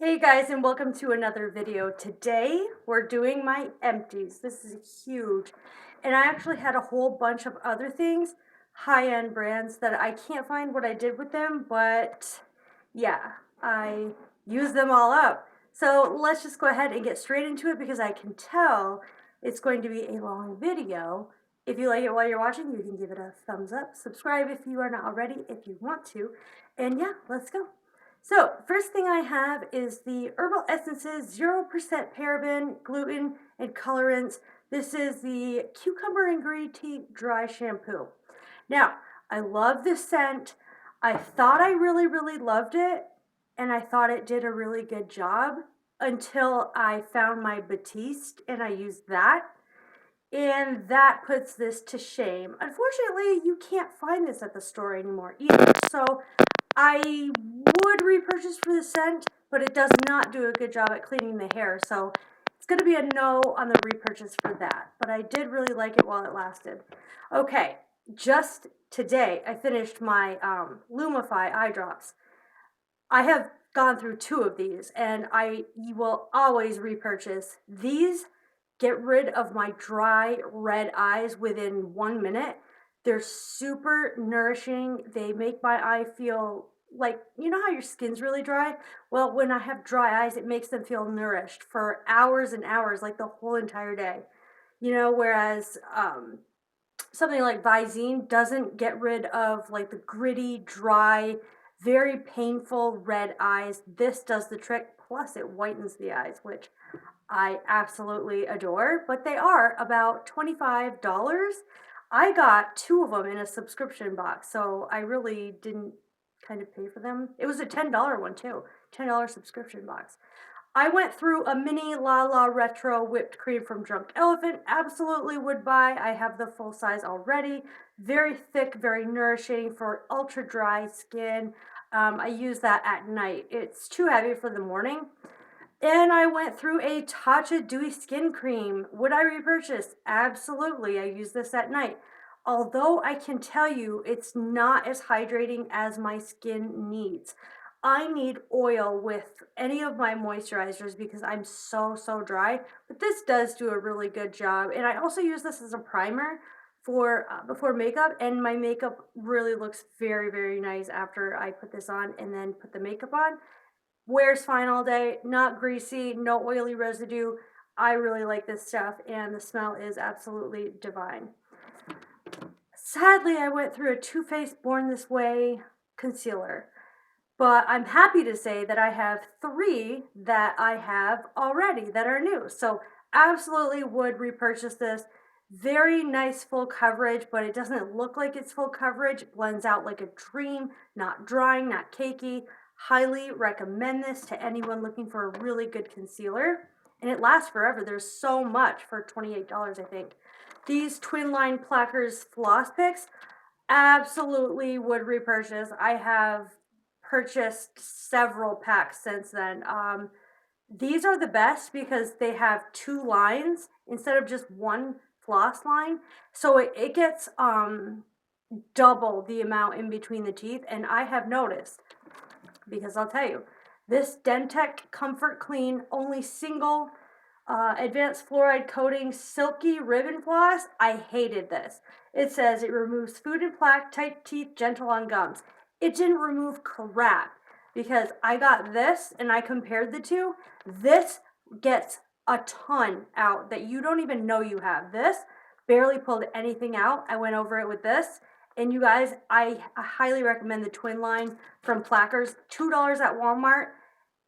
Hey guys, and welcome to another video. Today we're doing my empties. This is huge. And I actually had a whole bunch of other things, high-end brands that I can't find what I did with them, but yeah, I used them all up. So let's just go ahead and get straight into it because I can tell it's going to be a long video. If you like it while you're watching, you can give it a thumbs up. Subscribe if you are not already, if you want to. And yeah, let's go. So, first thing I have is the Herbal Essences 0% paraben, gluten, and colorants. This is the Cucumber and Green Tea Dry Shampoo. Now, I love this scent. I thought I really loved it, and I thought it did a really good job until I found my Batiste and I used that. And that puts this to shame. Unfortunately, you can't find this at the store anymore either. So I would repurchase for the scent, but it does not do a good job at cleaning the hair. So it's going to be a no on the repurchase for that. But I did really like it while it lasted. Okay, just today I finished my Lumify eye drops. I have gone through two of these, and I will always repurchase. These get rid of my dry red eyes within 1 minute. They're super nourishing. They make my eye feel like, you know how your skin's really dry? Well, when I have dry eyes, it makes them feel nourished for hours and hours, like the whole entire day. Whereas something like Visine doesn't get rid of like the gritty, dry, very painful red eyes. This does the trick, plus it whitens the eyes, which I absolutely adore, but they are about $25. I got two of them in a subscription box, so I really didn't kind of pay for them. It was a $10 one too, $10 subscription box. I went through a mini La Retro whipped cream from Drunk Elephant. Absolutely would buy. I have the full size already. Very thick, very nourishing for ultra dry skin. I use that at night. It's too heavy for the morning. And I went through a Tatcha Dewy Skin Cream. Would I repurchase? Absolutely. I use this at night. Although I can tell you it's not as hydrating as my skin needs. I need oil with any of my moisturizers because I'm so dry. But this does do a really good job. And I also use this as a primer for before makeup, and my makeup really looks very nice after I put this on and then put the makeup on. Wears fine all day, not greasy, no oily residue. I really like this stuff, and the smell is absolutely divine. Sadly, I went through a Too Faced Born This Way concealer, but I'm happy to say that I have three that I have already that are new. So absolutely would repurchase this. Very nice full coverage, but it doesn't look like it's full coverage. It blends out like a dream, not drying, not cakey. Highly recommend this to anyone looking for a really good concealer. And it lasts forever. There's so much for $28, I think. These Twin Line Plackers Floss Picks, absolutely would repurchase. I have purchased several packs since then. These are the best because they have two lines instead of just one floss line. So it gets double the amount in between the teeth. And I have noticed, because I'll tell you, this Dentec Comfort Clean only single advanced fluoride coating silky ribbon floss. I hated this. It says it removes food and plaque, tight teeth, gentle on gums. It didn't remove crap because I got this and I compared the two. This gets a ton out that you don't even know you have. This barely pulled anything out. I went over it with this. And you guys, I highly recommend the Twin Line from Plackers. $2 at Walmart.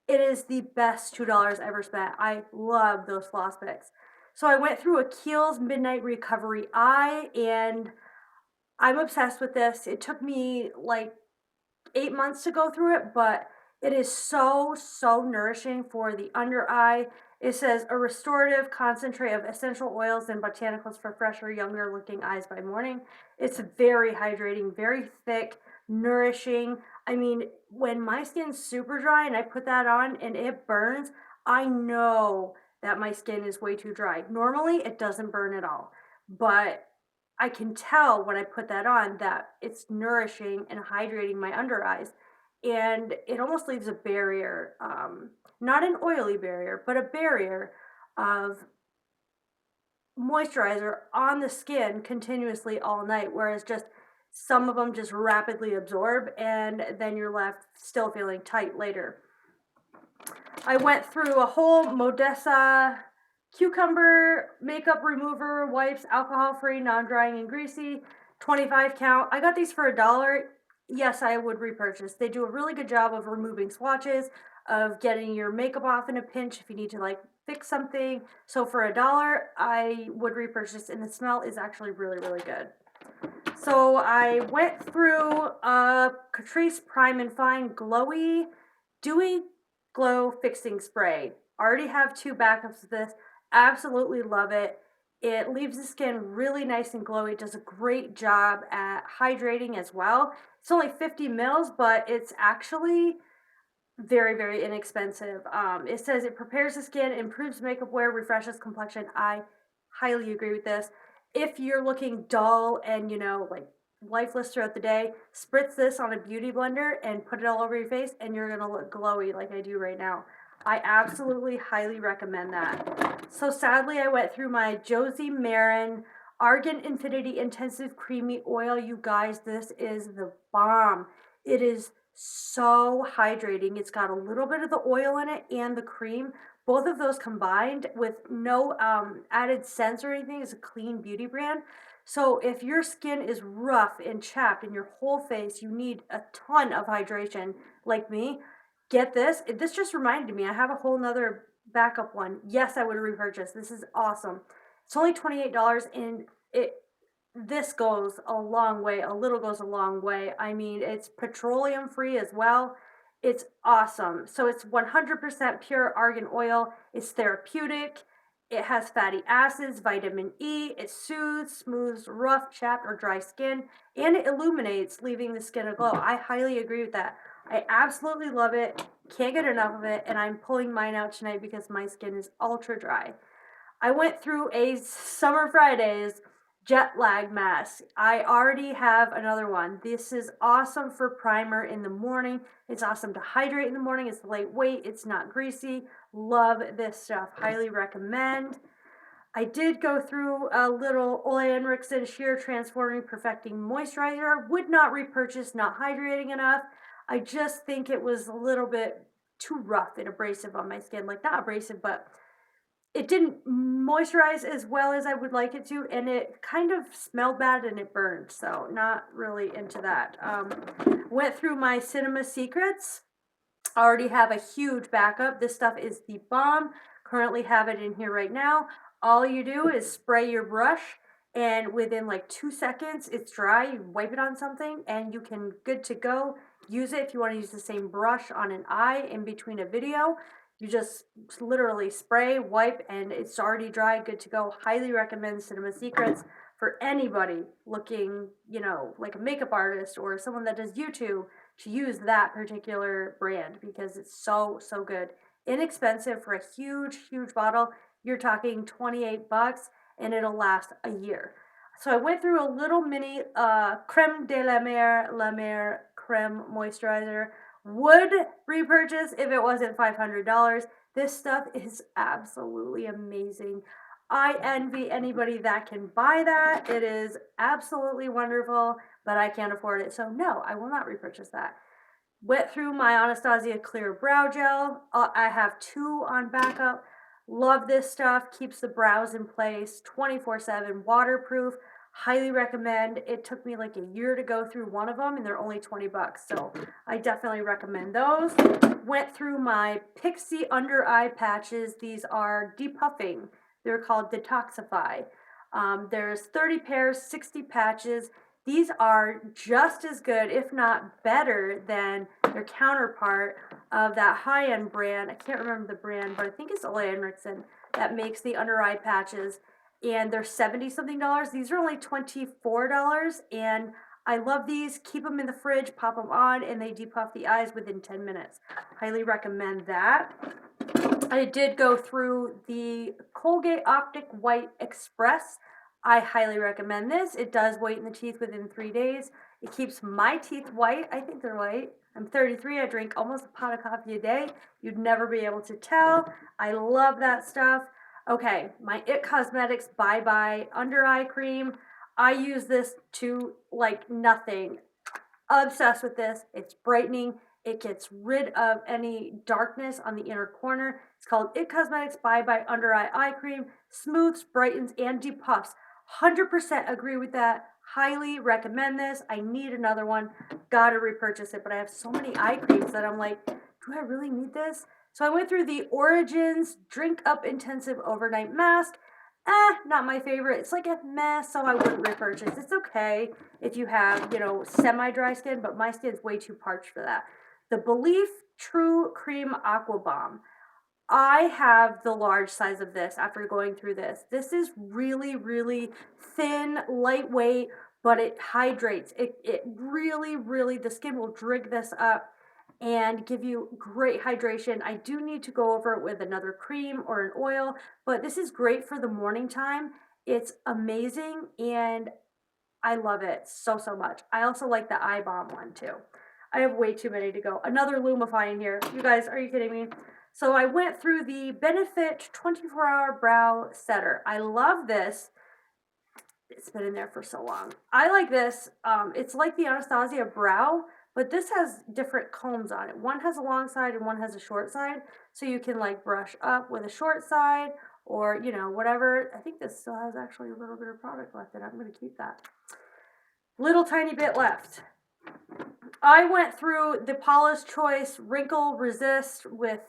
It is the best $2 ever spent. I love those floss picks. So I went through a Kiehl's Midnight Recovery Eye, and I'm obsessed with this. It took me like 8 months to go through it, but it is so nourishing for the under eye. It says a restorative concentrate of essential oils and botanicals for fresher, younger looking eyes by morning. It's very hydrating, very thick, nourishing. I mean, when my skin's super dry and I put that on and it burns, I know that my skin is way too dry. Normally, it doesn't burn at all, but I can tell when I put that on that it's nourishing and hydrating my under eyes. and it almost leaves a barrier, not an oily barrier, but a barrier of moisturizer on the skin continuously all night, whereas just some of them just rapidly absorb and then you're left still feeling tight later. I went through a whole Modessa cucumber makeup remover wipes, alcohol free, non-drying and greasy, 25 count. I got these for $1. Yes, I would repurchase. They do a really good job of removing swatches, of getting your makeup off in a pinch if you need to like fix something. So for $1, I would repurchase, and the smell is actually really, really good. So I went through Catrice Prime and Fine Glowy Dewy Glow Fixing Spray. Already have 2 backups of this. Absolutely love it. It leaves the skin really nice and glowy. It does a great job at hydrating as well. It's only 50 mils, but it's actually very, very inexpensive. It says it prepares the skin, improves makeup wear, refreshes complexion. I highly agree with this. If you're looking dull and, like lifeless throughout the day, spritz this on a beauty blender and put it all over your face, and you're gonna look glowy like I do right now. I absolutely highly recommend that. So sadly, I went through my Josie Marin Argan Infinity Intensive Creamy Oil. You guys, this is the bomb. It is so hydrating. It's got a little bit of the oil in it and the cream. Both of those combined with no added scents or anything. Is a clean beauty brand. So if your skin is rough and chapped in your whole face, you need a ton of hydration like me, get this. This just reminded me, I have a whole nother backup one. Yes, I would repurchase. This is awesome. It's only $28, and this goes a long way. A little goes a long way. I mean, it's petroleum free as well. It's awesome. So it's 100% pure argan oil. It's therapeutic. It has fatty acids, vitamin E. It soothes, smooths rough, chapped, or dry skin, and it illuminates, leaving the skin aglow. I highly agree with that. I absolutely love it. Can't get enough of it, and I'm pulling mine out tonight because my skin is ultra dry. I went through a Summer Fridays jet lag mask. I already have another one. This is awesome for primer in the morning. It's awesome to hydrate in the morning. It's lightweight. It's not greasy. Love this stuff. Highly recommend. I did go through a little Ole Henriksen Sheer Transforming Perfecting Moisturizer. Would not repurchase, not hydrating enough. I just think it was a little bit too rough and abrasive on my skin. Like, not abrasive, but it didn't moisturize as well as I would like it to, and it kind of smelled bad and it burned, so not really into that. Went through my Cinema Secrets. I already have a huge backup. This stuff is the bomb. Currently have it in here right now. All you do is spray your brush, and within like 2 seconds, it's dry. You wipe it on something, and you can good to go. Use it if you want to use the same brush on an eye in between a video. You just literally spray, wipe, and it's already dry, good to go. Highly recommend Cinema Secrets for anybody looking, like a makeup artist or someone that does YouTube, to use that particular brand because it's so, so good. Inexpensive for a huge, huge bottle. You're talking $28 and it'll last a year. So I went through a little mini Creme de la Mer Creme Moisturizer. Would repurchase if it wasn't $500. This stuff is absolutely amazing. I envy anybody that can buy that. It is absolutely wonderful, but I can't afford it. So no, I will not repurchase that. Went through my Anastasia Clear Brow Gel. I have 2 on backup. Love this stuff. Keeps the brows in place. 24/7 waterproof. Highly recommend. It took me like a year to go through one of them, and they're only $20. So I definitely recommend those. Went through my Pixie under eye patches. These are depuffing. They're called Detoxify. There's 30 pairs, 60 patches. These are just as good, if not better, than their counterpart of that high-end brand. I can't remember the brand, but I think it's Ole Henriksen that makes the under eye patches. And they're 70-something dollars. These are only $24, and I love these. Keep them in the fridge, pop them on, and they depuff the eyes within 10 minutes. Highly recommend that. I did go through the Colgate Optic White Express. I highly recommend this. It does whiten the teeth within 3 days. It keeps my teeth white. I think they're white. I'm 33. I drink almost a pot of coffee a day. You'd never be able to tell. I love that stuff. Okay, my It Cosmetics Bye Bye Under Eye Cream. I use this to like nothing. Obsessed with this. It's brightening. It gets rid of any darkness on the inner corner. It's called It Cosmetics Bye Bye Under Eye Cream. Smooths, brightens, and depuffs. 100% agree with that. Highly recommend this. I need another one. Gotta repurchase it. But I have so many eye creams that I'm like, do I really need this? So I went through the Origins Drink Up Intensive Overnight Mask. Not my favorite. It's like a mess, so I wouldn't repurchase. It's okay if you have, semi-dry skin, but my skin's way too parched for that. The Belief True Cream Aqua Bomb. I have the large size of this after going through this. This is really, really thin, lightweight, but it hydrates. It really, really, the skin will drink this up and give you great hydration. I do need to go over it with another cream or an oil, but this is great for the morning time. It's amazing and I love it so, so much. I also like the eye balm one too. I have way too many to go. Another Lumify in here. You guys, are you kidding me? So I went through the Benefit 24-Hour Brow Setter. I love this. It's been in there for so long. I like this. It's like the Anastasia Brow, but this has different combs on it. One has a long side and one has a short side. So you can like brush up with a short side or, whatever. I think this still has actually a little bit of product left and I'm going to keep that. Little tiny bit left. I went through the Paula's Choice Wrinkle Resist with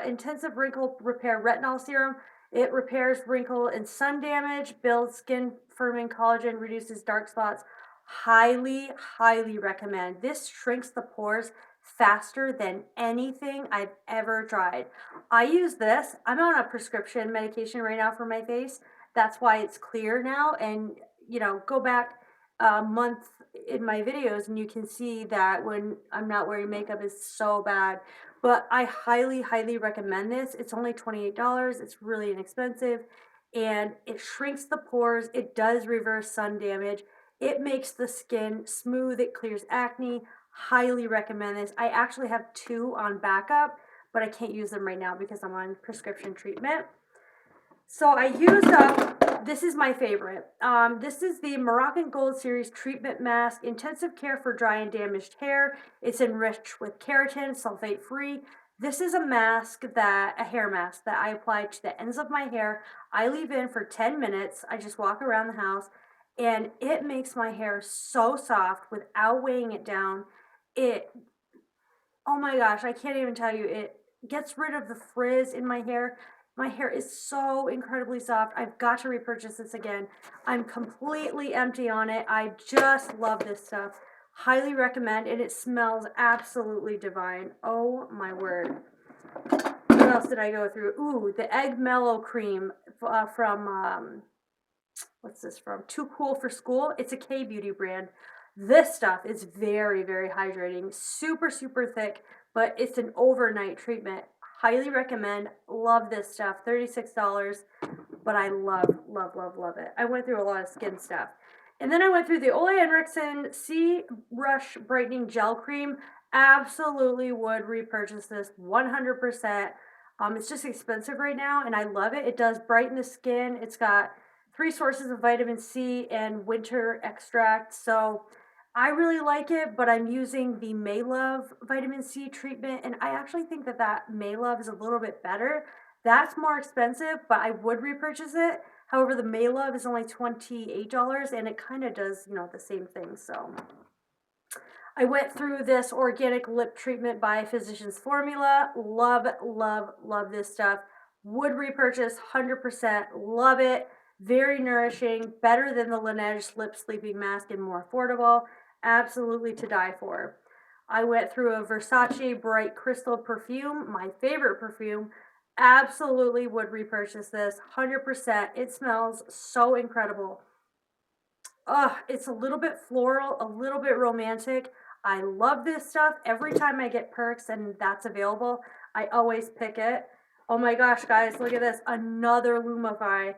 Intensive Wrinkle Repair Retinol Serum. It repairs wrinkle and sun damage, builds skin firming collagen, reduces dark spots. Highly, highly recommend. This shrinks the pores faster than anything I've ever tried. I use this. I'm on a prescription medication right now for my face. That's why it's clear now. And, go back a month in my videos and you can see that when I'm not wearing makeup is so bad. But I highly, highly recommend this. It's only $28. It's really inexpensive and it shrinks the pores. It does reverse sun damage. It makes the skin smooth. It clears acne. Highly recommend this. I actually have 2 on backup, but I can't use them right now because I'm on prescription treatment. So I used up, this is my favorite. This is the Moroccan Gold Series Treatment Mask, Intensive Care for Dry and Damaged Hair. It's enriched with keratin, sulfate free. This is a hair mask that I apply to the ends of my hair. I leave in for 10 minutes. I just walk around the house and it makes my hair so soft without weighing it down. Oh my gosh, I can't even tell you, it gets rid of the frizz in my hair. My hair is so incredibly soft. I've got to repurchase this again. I'm completely empty on it. I just love this stuff. Highly recommend, and it smells absolutely divine. Oh my word. What else did I go through? Ooh, the Egg Mellow Cream from, what's this from? Too Cool for School. It's a K-Beauty brand. This stuff is very, very hydrating. Super, super thick, but it's an overnight treatment. Highly recommend. Love this stuff. $36, but I love, love, love, love it. I went through a lot of skin stuff. And then I went through the Ole Henriksen Sea Rush Brightening Gel Cream. Absolutely would repurchase this 100%. It's just expensive right now, and I love it. It does brighten the skin. It's got 3 sources of vitamin C and winter extract. So I really like it, but I'm using the Maylove vitamin C treatment, and I actually think that Maylove is a little bit better. That's more expensive, but I would repurchase it. However, the Maylove is only $28, and it kind of does, the same thing. So I went through this organic lip treatment by Physicians Formula. Love, love, love this stuff. Would repurchase 100%. Love it. Very nourishing. Better than the Laneige Lip Sleeping Mask and more affordable. Absolutely to die for. I went through a Versace Bright Crystal perfume. My favorite perfume. Absolutely would repurchase this. 100%. It smells so incredible. It's a little bit floral, a little bit romantic. I love this stuff. Every time I get perks and that's available, I always pick it. Oh my gosh, guys, look at this. Another Lumify.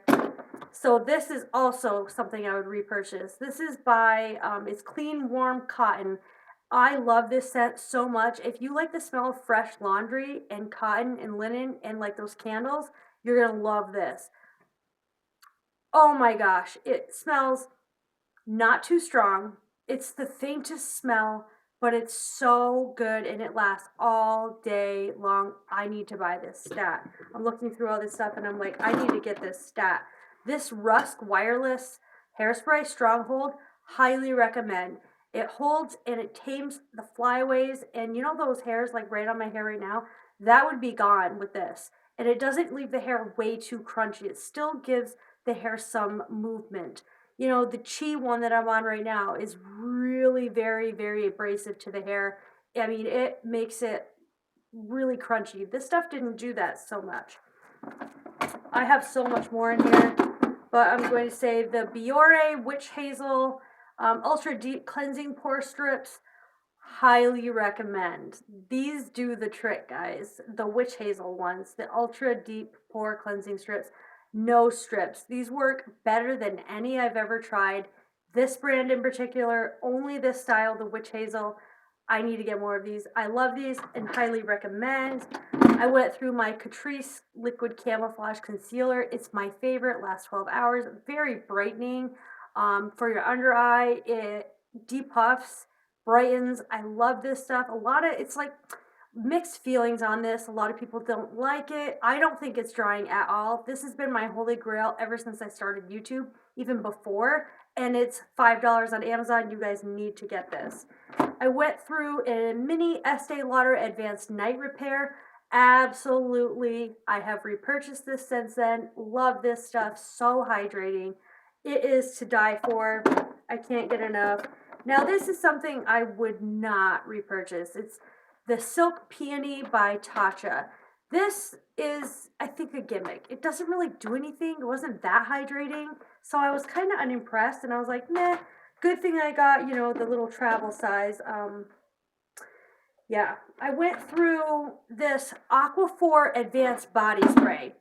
So this is also something I would repurchase. This is by, it's Clean Warm Cotton. I love this scent so much. If you like the smell of fresh laundry and cotton and linen and like those candles, you're gonna love this. Oh my gosh, it smells not too strong. It's the faintest smell, but it's so good and it lasts all day long. I need to buy this stat. I'm looking through all this stuff and I'm like, I need to get this stat. This Rusk Wireless Hairspray Stronghold, highly recommend. It holds and it tames the flyaways, and you know those hairs like right on my hair right now? That would be gone with this. And it doesn't leave the hair way too crunchy. It still gives the hair some movement. You know, the Chi one that I'm on right now is really very, very abrasive to the hair. I mean, it makes it really crunchy. This stuff didn't do that so much. I have so much more in here, but I'm going to say the Biore Witch Hazel Ultra Deep Cleansing Pore Strips. Highly recommend. These do the trick, guys. The Witch Hazel ones, the Ultra Deep Pore Cleansing Strips. No strips. These work better than any I've ever tried. This brand in particular, only this style, the Witch Hazel. I need to get more of these. I love these and highly recommend. I went through my Catrice Liquid Camouflage Concealer. It's my favorite, lasts 12 hours. Very brightening for your under eye. It depuffs, brightens. I love this stuff. It's like mixed feelings on this. A lot of people don't like it. I don't think it's drying at all. This has been my holy grail ever since I started YouTube, even before, and it's $5 on Amazon. You guys need to get this. I went through a mini Estee Lauder Advanced Night Repair. Absolutely. I have repurchased this since then. Love this stuff. So hydrating. It is to die for. I can't get enough. Now, this is something I would not repurchase. It's the Silk Peony by Tatcha. This is, I think, a gimmick. It doesn't really do anything. It wasn't that hydrating. So I was kind of unimpressed, and I was like, meh. Good thing I got, you know, the little travel size. Yeah, I went through this Aquaphor Advanced Body Spray.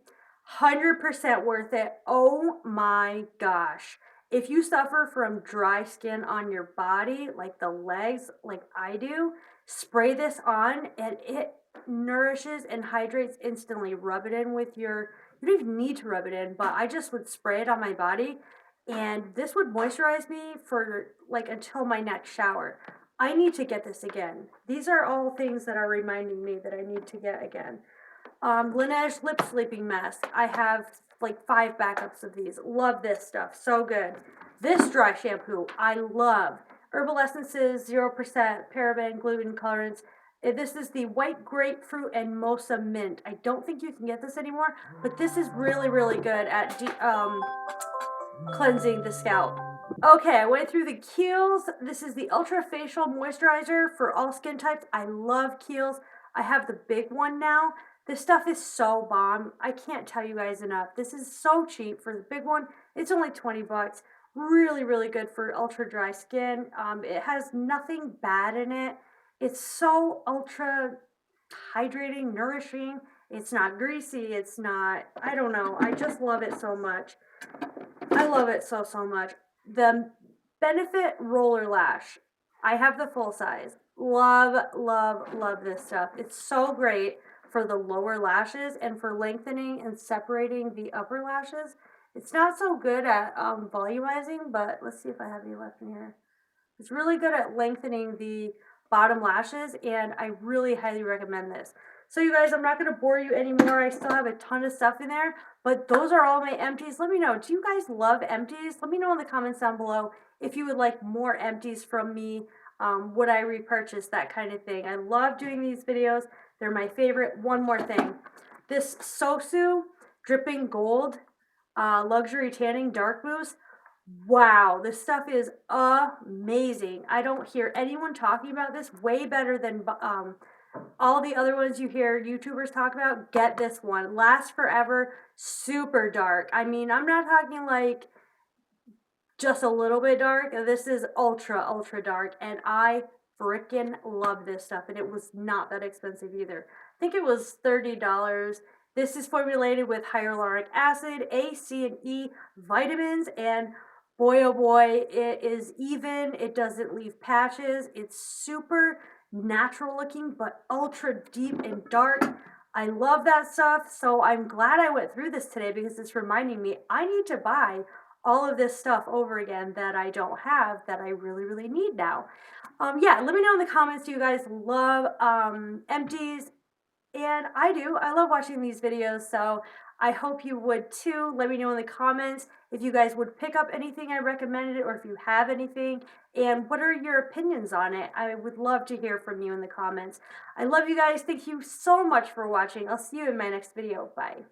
100% worth it. Oh my gosh. If you suffer from dry skin on your body, like the legs, like I do, spray this on and it nourishes and hydrates instantly. Rub it in with you don't even need to rub it in, but I just would spray it on my body and this would moisturize me for like until my next shower. I need to get this again. These are all things that are reminding me that I need to get again. Laneige Lip Sleeping Mask. I have like 5 backups of these. Love this stuff. So good. This dry shampoo, I love. Herbal Essences, 0% paraben, gluten, colorants. This is the White Grapefruit and Mocha Mint. I don't think you can get this anymore, but this is really, really good at cleansing the scalp. Okay, I went through the Kiehl's. This is the Ultra Facial Moisturizer for all skin types. I love Kiehl's. I have the big one now. This stuff is so bomb. I can't tell you guys enough. This is so cheap for the big one. It's only 20 bucks. Really, really good for ultra dry skin. It has nothing bad in it. It's so ultra hydrating, nourishing. It's not greasy. It's not, I don't know. I just love it so much. I love it so, so much. The Benefit Roller Lash. I have the full size. Love, love, love this stuff. It's so great for the lower lashes and for lengthening and separating the upper lashes. It's not so good at volumizing, but let's see if I have any left in here. It's really good at lengthening the bottom lashes, and I really highly recommend this. So you guys, I'm not going to bore you anymore. I still have a ton of stuff in there, but those are all my empties. Let me know. Do you guys love empties? Let me know in the comments down below if you would like more empties from me. Would I repurchase, that kind of thing. I love doing these videos. They're my favorite. One more thing. This Xoxo Dripping Gold Luxury Tanning Dark Mousse. Wow, this stuff is amazing. I don't hear anyone talking about this. Way better than all the other ones you hear YouTubers talk about. Get this one. Lasts forever. Super dark. I mean, I'm not talking like just a little bit dark. This is ultra, ultra dark. And I freaking love this stuff. And it was not that expensive either. I think it was $30. This is formulated with hyaluronic acid, A, C, and E vitamins, and boy oh boy, it is even, it doesn't leave patches, it's super natural looking, but ultra deep and dark. I love that stuff, so I'm glad I went through this today because it's reminding me I need to buy all of this stuff over again that I don't have that I really, really need now. Yeah, let me know in the comments, do you guys love empties? And I do. I love watching these videos, so I hope you would too. Let me know in the comments if you guys would pick up anything I recommended or if you have anything, and what are your opinions on it. I would love to hear from you in the comments. I love you guys. Thank you so much for watching. I'll see you in my next video. Bye.